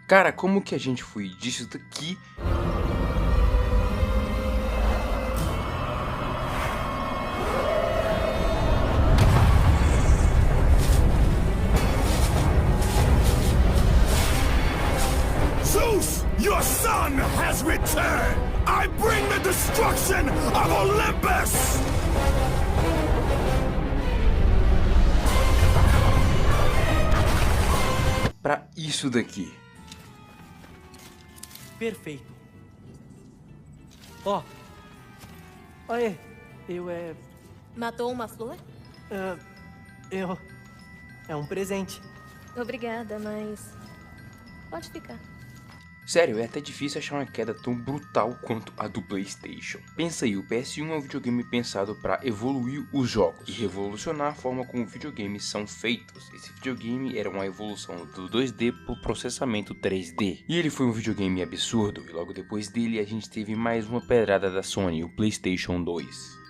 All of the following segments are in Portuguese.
Cara, como que a gente foi disso daqui? Zeus, your son has returned! I bring the destruction of Olympus! Pra isso daqui. Perfeito. Ó. Aê, Matou uma flor? eu... É um presente. Obrigada, mas... pode ficar. Sério, é até difícil achar uma queda tão brutal quanto a do PlayStation. Pensa aí, o PS1 é um videogame pensado para evoluir os jogos e revolucionar a forma como videogames são feitos. Esse videogame era uma evolução do 2D pro processamento 3D. E ele foi um videogame absurdo, e logo depois dele a gente teve mais uma pedrada da Sony, o PlayStation 2.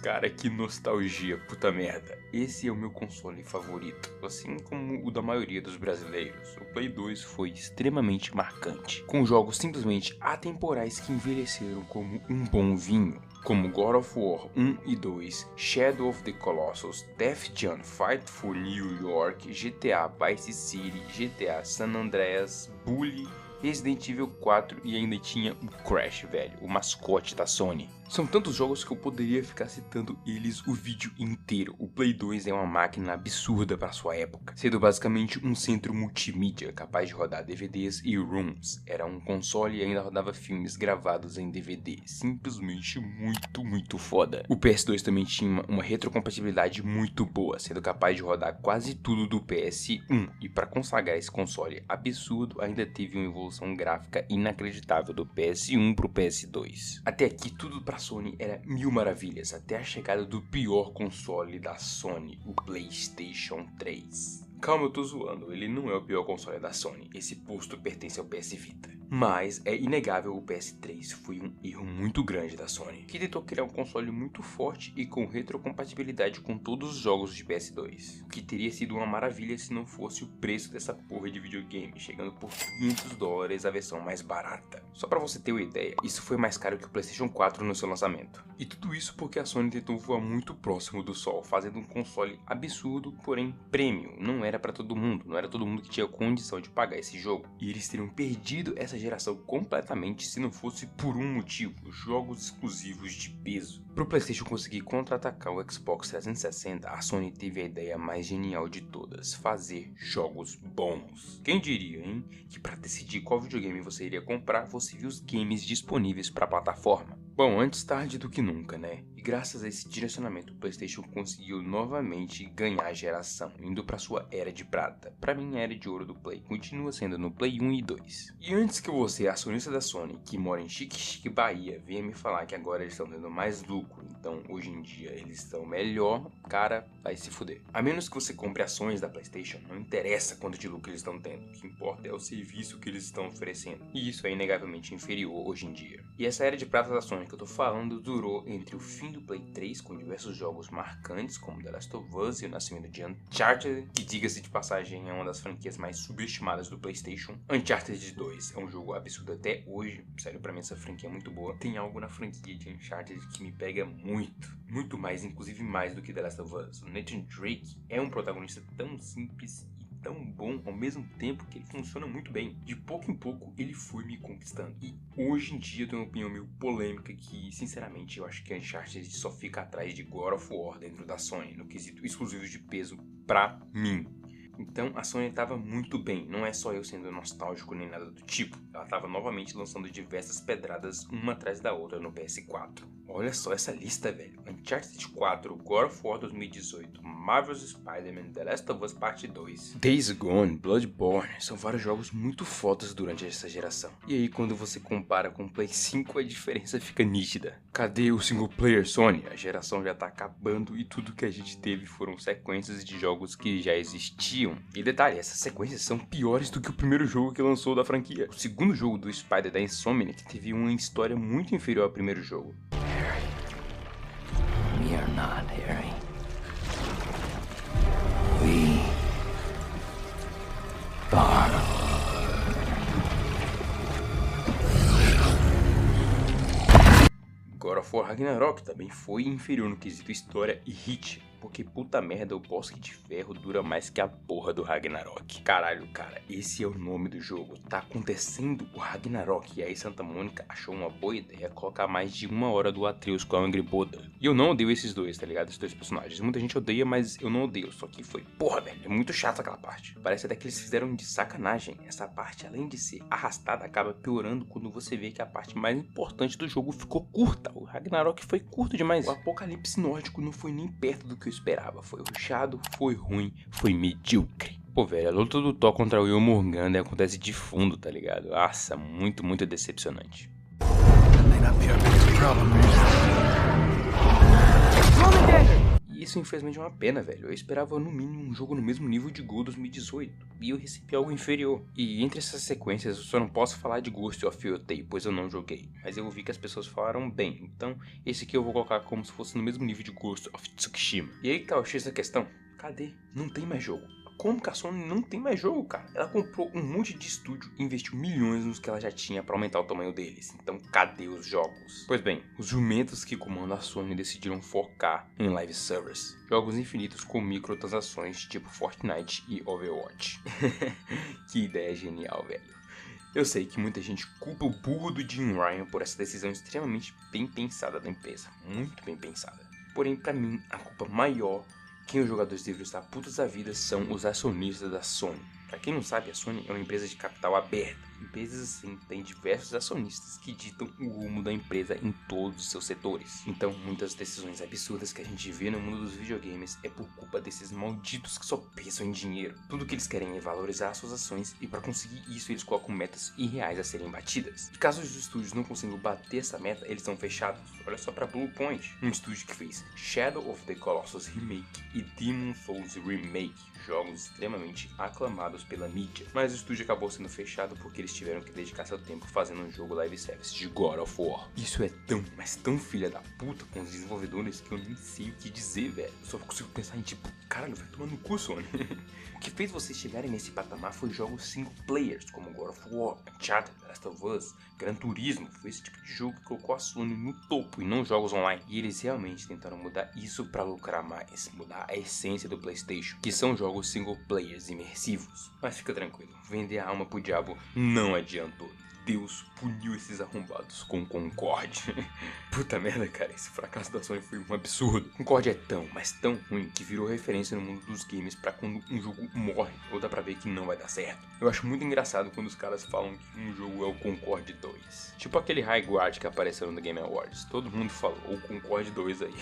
Cara, que nostalgia, puta merda. Esse é o meu console favorito, assim como o da maioria dos brasileiros. O Play 2 foi extremamente marcante, com jogos simplesmente atemporais que envelheceram como um bom vinho, como God of War 1 e 2, Shadow of the Colossus, Def Jam Fight for New York, GTA Vice City, GTA San Andreas, Bully, Resident Evil 4 e ainda tinha o Crash, velho, o mascote da Sony. São tantos jogos que eu poderia ficar citando eles o vídeo inteiro. O Play 2 é uma máquina absurda para sua época, sendo basicamente um centro multimídia capaz de rodar DVDs e ROMs. Era um console e ainda rodava filmes gravados em DVD, simplesmente muito foda. O PS2 também tinha uma retrocompatibilidade muito boa, sendo capaz de rodar quase tudo do PS1, e para consagrar esse console absurdo ainda teve uma evolução gráfica inacreditável do PS1 pro PS2. Até aqui tudo pra Sony era mil maravilhas, até a chegada do pior console da Sony, o PlayStation 3. Calma, eu tô zoando, ele não é o pior console da Sony, esse posto pertence ao PS Vita. Mas é inegável, o PS3 foi um erro muito grande da Sony, que tentou criar um console muito forte e com retrocompatibilidade com todos os jogos de PS2, o que teria sido uma maravilha se não fosse o preço dessa porra de videogame, chegando por $500 a versão mais barata. Só pra você ter uma ideia, isso foi mais caro que o PlayStation 4 no seu lançamento. E tudo isso porque a Sony tentou voar muito próximo do sol, fazendo um console absurdo, porém premium. Não era pra todo mundo, não era todo mundo que tinha condição de pagar esse jogo. E eles teriam perdido essa geração completamente se não fosse por um motivo: jogos exclusivos de peso. Pro PlayStation conseguir contra-atacar o Xbox 360, a Sony teve a ideia mais genial de todas: fazer jogos bons. Quem diria, hein, que para decidir qual videogame você iria comprar, você viu os games disponíveis para a plataforma? Bom, antes tarde do que nunca, né? E graças a esse direcionamento, o PlayStation conseguiu novamente ganhar a geração, indo para sua era de prata. Para mim, a era de ouro do Play continua sendo no Play 1 e 2. E antes que você, acionista da Sony, que mora em Chique Bahia, venha me falar que agora eles estão tendo mais lucro, então hoje em dia eles estão melhor, cara, vai se fuder. A menos que você compre ações da PlayStation, não interessa quanto de lucro eles estão tendo, o que importa é o serviço que eles estão oferecendo. E isso é inegavelmente inferior hoje em dia. E essa era de prata da Sony que eu tô falando durou entre o fim do Play 3, com diversos jogos marcantes como The Last of Us e o nascimento de Uncharted, que, diga-se de passagem, é uma das franquias mais subestimadas do PlayStation. Uncharted 2 é um jogo absurdo até hoje, sério, pra mim essa franquia é muito boa. Tem algo na franquia de Uncharted que me pega muito mais, inclusive mais do que The Last of Us. O Nathan Drake é um protagonista tão simples e tão bom ao mesmo tempo que ele funciona muito bem. De pouco em pouco ele foi me conquistando. E hoje em dia eu tenho uma opinião meio polêmica que, sinceramente, eu acho que Uncharted só fica atrás de God of War dentro da Sony, no quesito exclusivo de peso pra mim. Então a Sony estava muito bem, não é só eu sendo nostálgico nem nada do tipo, ela estava novamente lançando diversas pedradas uma atrás da outra no PS4. Olha só essa lista, velho: Uncharted 4, God of War 2018, Marvel's Spider-Man, The Last of Us Part 2, Days Gone, Bloodborne. São vários jogos muito fodas durante essa geração. E aí quando você compara com o Play 5, a diferença fica nítida. Cadê o single player, Sony? A geração já tá acabando e tudo que a gente teve foram sequências de jogos que já existiam. E detalhe, essas sequências são piores do que o primeiro jogo que lançou da franquia. O segundo jogo do Spider da Insomniac teve uma história muito inferior ao primeiro jogo. You're not, Harry. We are. God of War Ragnarok também foi inferior no quesito história e hit, porque puta merda, o Bosque de Ferro dura mais que a porra do Ragnarok. Caralho, cara, esse é o nome do jogo. Tá acontecendo o Ragnarok, e aí Santa Mônica achou uma boa ideia colocar mais de 1 hora do Atreus com a Angry Buddha. E eu não odeio esses dois, tá ligado? Esses dois personagens. Muita gente odeia, mas eu não odeio. Só que foi, porra, velho, é muito chato aquela parte. Parece até que eles fizeram de sacanagem. Essa parte, além de ser arrastada, acaba piorando quando você vê que a parte mais importante do jogo ficou curta. O Ragnarok foi curto demais. O apocalipse nórdico não foi nem perto do que eu esperava. Foi rushado, foi ruim, foi medíocre. Pô, velho, a luta do Thor contra o Jormungandr acontece de fundo, tá ligado? Nossa, muito decepcionante. E isso infelizmente é uma pena, velho. Eu esperava no mínimo um jogo no mesmo nível de Gol 2018 e eu recebi algo inferior. E entre essas sequências eu só não posso falar de Ghost of Yotei, pois eu não joguei, mas eu vi que as pessoas falaram bem, então esse aqui eu vou colocar como se fosse no mesmo nível de Ghost of Tsushima. E aí que tá o X da questão, cadê? Não tem mais jogo. Como que a Sony não tem mais jogo, cara? Ela comprou um monte de estúdio e investiu milhões nos que ela já tinha para aumentar o tamanho deles. Então, cadê os jogos? Pois bem, os jumentos que comandam a Sony decidiram focar em live service. Jogos infinitos com microtransações tipo Fortnite e Overwatch. Que ideia genial, velho. Eu sei que muita gente culpa o burro do Jim Ryan por essa decisão extremamente bem pensada da empresa. Muito bem pensada. Porém, pra mim, a culpa maior quem os jogadores deveriam estar putos da vida são os acionistas da Sony. Pra quem não sabe, a Sony é uma empresa de capital aberta. Empresas assim têm diversos acionistas que ditam o rumo da empresa em todos os seus setores. Então, muitas decisões absurdas que a gente vê no mundo dos videogames é por culpa desses malditos que só pensam em dinheiro. Tudo que eles querem é valorizar suas ações e para conseguir isso eles colocam metas irreais a serem batidas. E caso os estúdios não consigam bater essa meta, eles são fechados. Olha só para Bluepoint, um estúdio que fez Shadow of the Colossus Remake e Demon Souls Remake, jogos extremamente aclamados pela mídia. Mas o estúdio acabou sendo fechado porque eles tiveram que dedicar seu tempo fazendo um jogo live service de God of War. Isso é tão, mas tão filha da puta com os desenvolvedores que eu nem sei o que dizer, velho. Eu só consigo pensar em tipo, caralho, vai tomar no cu, Sony. O que fez vocês chegarem nesse patamar foi jogos single players, como God of War, Uncharted, The Last of Us, Gran Turismo. Foi esse tipo de jogo que colocou a Sony no topo e não jogos online. E eles realmente tentaram mudar isso pra lucrar mais, mudar a essência do PlayStation, que são jogos single players imersivos. Mas fica tranquilo, vender a alma pro diabo não adiantou. Deus puniu esses arrombados com Concorde. Puta merda, cara, esse fracasso da Sony foi um absurdo. Concorde é tão, mas tão ruim que virou referência no mundo dos games pra quando um jogo morre ou dá pra ver que não vai dar certo. Eu acho muito engraçado quando os caras falam que um jogo é o Concorde 2. Tipo aquele High Guard que apareceu no The Game Awards. Todo mundo falou o Concorde 2 aí.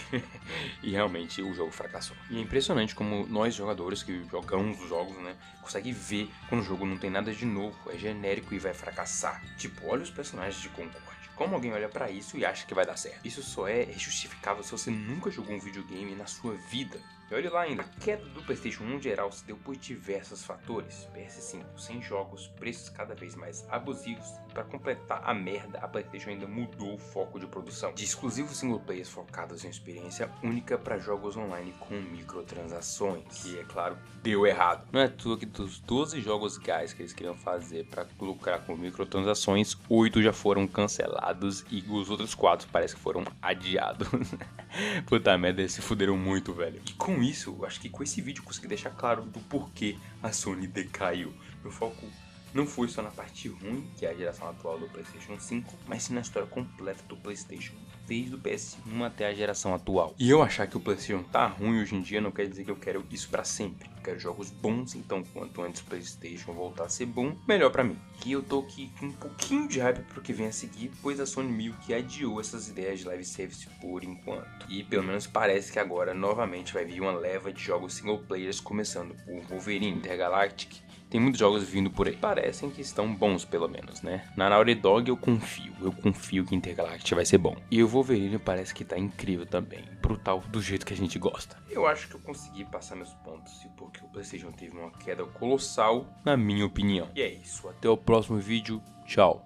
E realmente o jogo fracassou. E é impressionante como nós jogadores que jogamos os jogos, né, conseguem ver quando o jogo não tem nada de novo, é genérico e vai fracassar. Tipo, olha os personagens de Concorde. Como alguém olha pra isso e acha que vai dar certo? Isso só é justificável se você nunca jogou um videogame na sua vida. E olha lá ainda, a queda do PlayStation 1 geral se deu por diversos fatores. PS5, sem jogos, preços cada vez mais abusivos. E para completar a merda, a PlayStation ainda mudou o foco de produção. De exclusivos single players focados em experiência única para jogos online com microtransações. Que, é claro, deu errado. Não é à toa que dos 12 jogos guys que eles queriam fazer para lucrar com microtransações, 8 já foram cancelados e os outros 4 parece que foram adiados. Puta merda, eles se fuderam muito, velho. E com isso, eu acho que com esse vídeo eu consegui deixar claro do porquê a Sony decaiu. Meu foco não foi só na parte ruim, que é a geração atual do PlayStation 5, mas sim na história completa do PlayStation, desde o PS1 até a geração atual. E eu achar que o PlayStation tá ruim hoje em dia não quer dizer que eu quero isso pra sempre. Eu quero jogos bons, então quanto antes o PlayStation voltar a ser bom, melhor pra mim. E eu tô aqui com um pouquinho de hype pro que vem a seguir, pois a Sony meio que adiou essas ideias de live service por enquanto. E pelo menos parece que agora novamente vai vir uma leva de jogos single players, começando por Wolverine, Intergalactic. Tem muitos jogos vindo por aí. Parecem que estão bons, pelo menos, né? Na Naughty Dog eu confio que Intergalactic vai ser bom. E o Wolverine parece que tá incrível também, brutal do jeito que a gente gosta. Eu acho que eu consegui passar meus pontos e porque o PlayStation teve uma queda colossal, na minha opinião. E é isso, até o próximo vídeo, tchau.